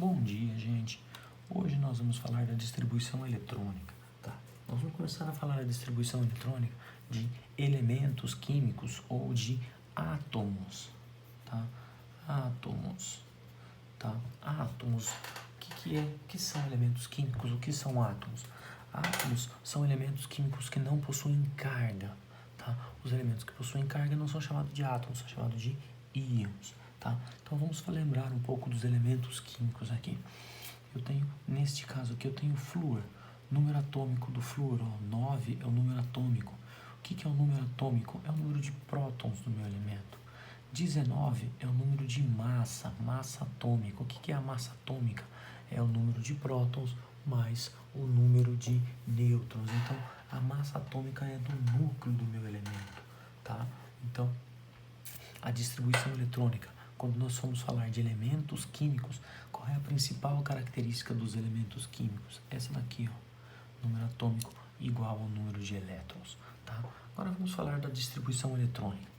Bom dia, gente. Hoje nós vamos falar da distribuição eletrônica, tá? Nós vamos começar a falar da distribuição eletrônica de elementos químicos ou de átomos, tá? Átomos, tá? Átomos. O que são elementos químicos? O que são átomos? Átomos são elementos químicos que não possuem carga, tá? Os elementos que possuem carga não são chamados de átomos, são chamados de íons, tá? Então vamos lembrar um pouco dos elementos químicos aqui. Neste caso aqui, eu tenho flúor. Número atômico do flúor, 9 é o número atômico. O que é o número atômico? É o número de prótons do meu elemento. 19 é o número de massa atômica. O que é a massa atômica? É o número de prótons mais o número de nêutrons. Então, a massa atômica é do núcleo do meu elemento, tá? Então, a distribuição eletrônica, quando nós formos falar de elementos químicos, qual é a principal característica dos elementos químicos? Essa daqui, ó, número atômico igual ao número de elétrons, tá? Agora vamos falar da distribuição eletrônica.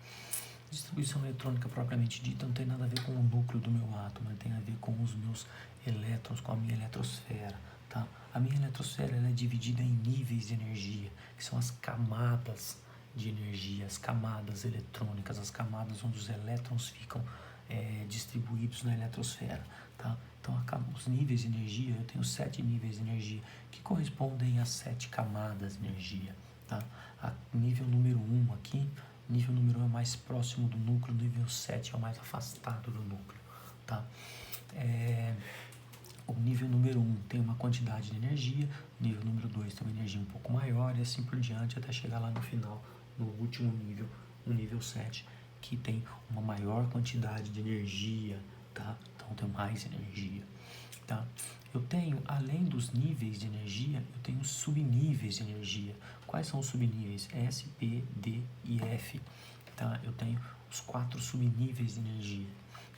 Distribuição eletrônica propriamente dita não tem nada a ver com o núcleo do meu átomo, tem a ver com os meus elétrons, com a minha eletrosfera, tá? A minha eletrosfera ela é dividida em níveis de energia, que são as camadas de energia, as camadas eletrônicas, as camadas onde os elétrons ficam distribuídos na eletrosfera, tá? Então, os níveis de energia, eu tenho 7 níveis de energia, que correspondem a 7 camadas de energia, tá? Nível número 1 aqui, nível número 1 é mais próximo do núcleo, nível 7 é o mais afastado do núcleo, tá? O nível número 1 tem uma quantidade de energia, o nível número 2 tem uma energia um pouco maior e assim por diante até chegar lá no final, no último nível, no nível 7, que tem uma maior quantidade de energia, tá? Então tem mais energia, tá? Eu tenho, além dos níveis de energia, eu tenho subníveis de energia. Quais são os subníveis? S, P, D e F, tá? Eu tenho os 4 subníveis de energia,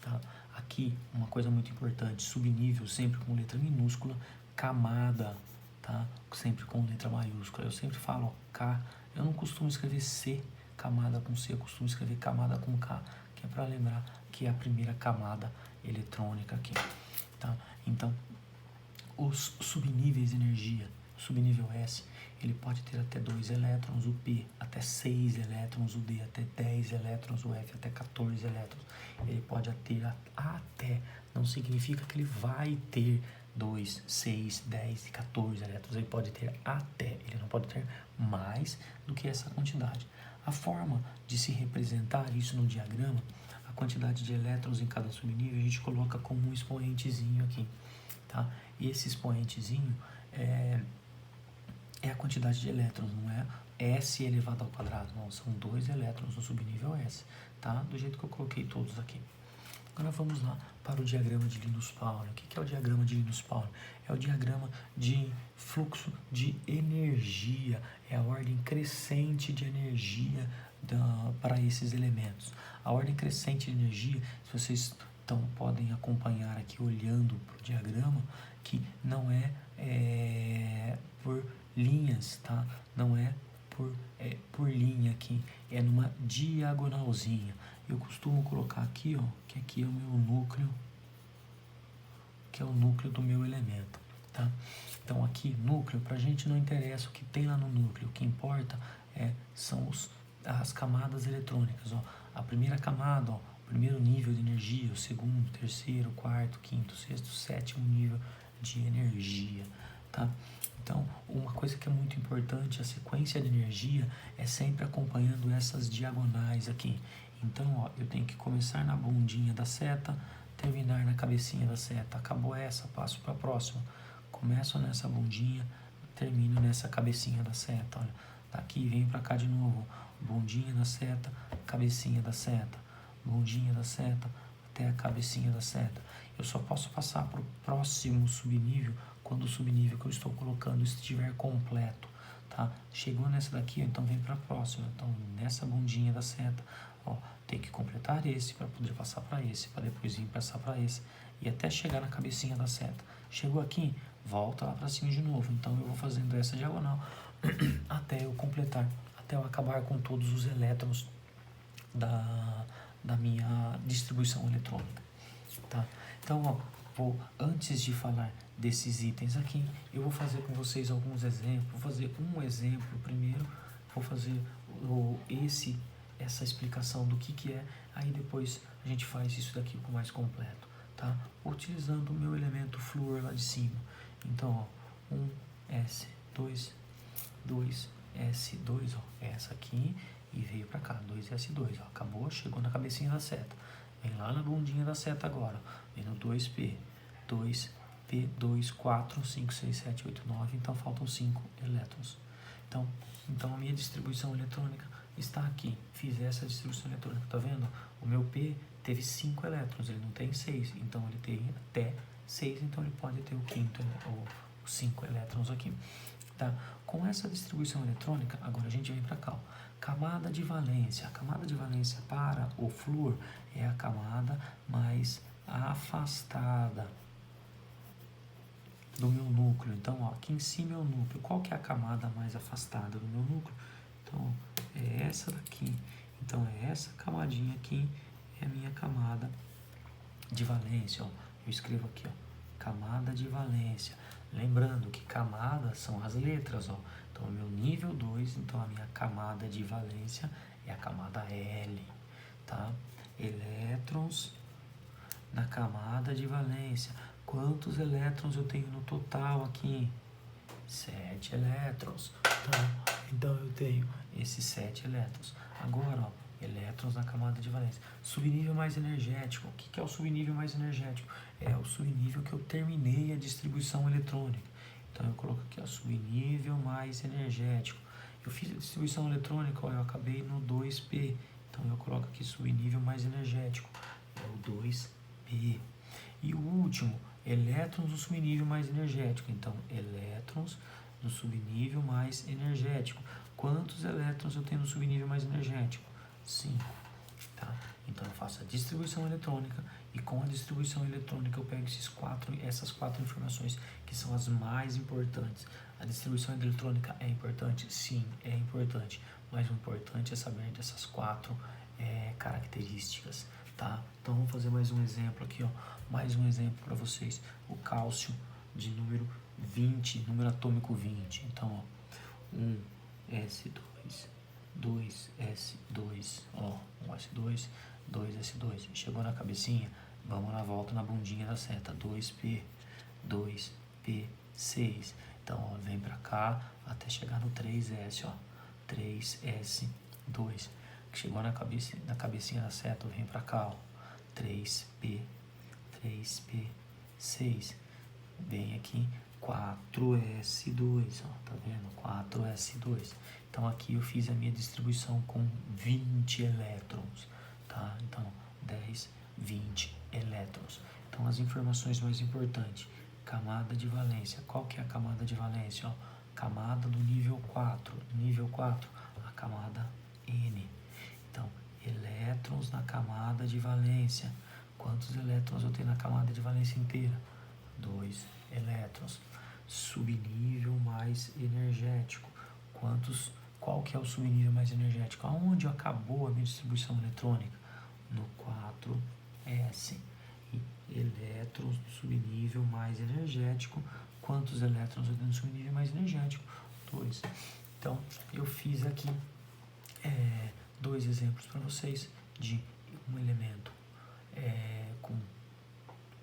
tá? Aqui, uma coisa muito importante, subnível sempre com letra minúscula, camada, tá? Sempre com letra maiúscula. Eu sempre falo, ó, K, eu não costumo escrever C, camada com C, eu costumo escrever camada com K, que é para lembrar que é a primeira camada eletrônica aqui, tá? Então, os subníveis de energia, o subnível S, ele pode ter até 2 elétrons, o P até 6 elétrons, o D até 10 elétrons, o F até 14 elétrons. Ele pode ter até, não significa que ele vai ter 2, 6, 10 e 14 elétrons, ele pode ter até, ele não pode ter mais do que essa quantidade. A forma de se representar isso no diagrama, a quantidade de elétrons em cada subnível, a gente coloca como um expoentezinho aqui, tá? E esse expoentezinho é a quantidade de elétrons, não é S elevado ao quadrado, não, são 2 elétrons no subnível S, tá? Do jeito que eu coloquei todos aqui. Agora vamos lá para o diagrama de Linus Pauling. O que é o diagrama de Linus Pauling? É o diagrama de fluxo de energia, é a ordem crescente de energia para esses elementos. A ordem crescente de energia, se vocês podem acompanhar aqui olhando para o diagrama, que não é por linhas, tá? Não é por linha aqui, é numa diagonalzinha. Eu costumo colocar aqui, ó, que aqui é o meu núcleo, que é o núcleo do meu elemento, tá? Então aqui, núcleo, pra gente não interessa o que tem lá no núcleo, o que importa são as camadas eletrônicas, ó. A primeira camada, ó, o primeiro nível de energia, o segundo, terceiro, quarto, quinto, sexto, sétimo nível de energia, tá? Então, uma coisa que é muito importante, a sequência de energia é sempre acompanhando essas diagonais aqui. Então, ó, eu tenho que começar na bundinha da seta, terminar na cabecinha da seta. Acabou essa, passo para a próxima. Começo nessa bundinha, termino nessa cabecinha da seta. Olha, daqui vem para cá de novo. Bundinha da seta, cabecinha da seta. Bundinha da seta, até a cabecinha da seta. Eu só posso passar para o próximo subnível quando o subnível que eu estou colocando estiver completo, tá? Chegou nessa daqui, então vem para a próxima. Então, nessa bundinha da seta, ó, tem que completar esse para poder passar para esse, para depois vir passar para esse e até chegar na cabecinha da seta. Chegou aqui, volta lá para cima de novo. Então, eu vou fazendo essa diagonal até eu completar, até eu acabar com todos os elétrons da minha distribuição eletrônica, tá? Então, ó, Antes de falar desses itens aqui, eu vou fazer com vocês alguns exemplos. Vou fazer um exemplo primeiro, vou fazer essa explicação do que é, aí depois a gente faz isso daqui com mais completo, tá? Utilizando o meu elemento flúor lá de cima. Então, ó, 1S2, 2S2, ó, essa aqui, e veio pra cá, 2S2, ó, acabou, chegou na cabecinha da seta. Vem lá na bundinha da seta agora, vem no 2P, 2P, 2, 4, 5, 6, 7, 8, 9, então faltam 5 elétrons. Então a minha distribuição eletrônica está aqui, fiz essa distribuição eletrônica, tá vendo? O meu P teve 5 elétrons, ele não tem 6, então ele tem até 6, então ele pode ter o quinto, ou 5 elétrons aqui. Tá? Com essa distribuição eletrônica, agora a gente vem para cá, ó. Camada de valência. A camada de valência para o flúor é a camada mais afastada do meu núcleo. Então, ó, aqui em cima é o núcleo. Qual que é a camada mais afastada do meu núcleo? Então, é essa daqui. Então, é essa camadinha aqui, é a minha camada de valência. Ó. Eu escrevo aqui, ó, camada de valência. Lembrando que camadas são as letras, ó. Então, meu nível 2, então a minha camada de valência é a camada L, tá? Elétrons na camada de valência. Quantos elétrons eu tenho no total aqui? 7 elétrons, tá? Então, eu tenho esses 7 elétrons. Agora, ó, elétrons na camada de valência. Subnível mais energético. O que é o subnível mais energético? É o subnível que eu terminei a distribuição eletrônica. Então, eu coloco aqui, ó, subnível mais energético. Eu fiz a distribuição eletrônica, ó, eu acabei no 2P. Então, eu coloco aqui subnível mais energético. É o 2P. E o último, elétrons no subnível mais energético. Então, elétrons no subnível mais energético. Quantos elétrons eu tenho no subnível mais energético? 5. Tá? Então, eu faço a distribuição eletrônica e com a distribuição eletrônica eu pego essas quatro informações que são as mais importantes. A distribuição eletrônica é importante? Sim, é importante. Mas o importante é saber dessas 4 características. Tá? Então, vamos fazer mais um exemplo aqui. Ó. Mais um exemplo para vocês. O cálcio de número 20, número atômico 20. Então, ó, 1S2, 2S2, ó, 1S2, 2S2. Chegou na cabecinha, vamos na volta na bundinha da seta. 2P, 2P, 6. Então, ó, vem pra cá até chegar no 3S, ó. 3S2. Chegou na cabecinha da seta, vem pra cá, ó. 3P, 3P, 6. Vem aqui 4S2, ó, tá vendo? 4S2. Então, aqui eu fiz a minha distribuição com 20 elétrons, tá? Então, 10, 20 elétrons. Então, as informações mais importantes. Camada de valência. Qual que é a camada de valência? Ó, camada do nível 4. Nível 4, a camada N. Então, elétrons na camada de valência. Quantos elétrons eu tenho na camada de valência inteira? 2 elétrons. Subnível mais energético. Qual que é o subnível mais energético? Aonde acabou a minha distribuição eletrônica? No 4S. E elétrons no subnível mais energético. Quantos elétrons eu tenho no subnível mais energético? 2. Então, eu fiz aqui 2 exemplos para vocês de um elemento com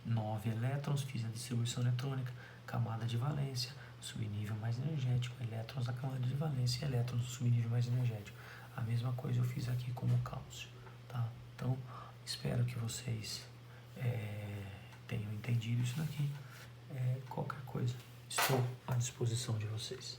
9 elétrons, fiz a distribuição eletrônica, camada de valência, subnível mais energético, elétrons na camada de valência e elétrons no subnível mais energético. A mesma coisa eu fiz aqui com o cálcio, tá? Então, espero que vocês tenham entendido isso daqui. Qualquer coisa, estou à disposição de vocês.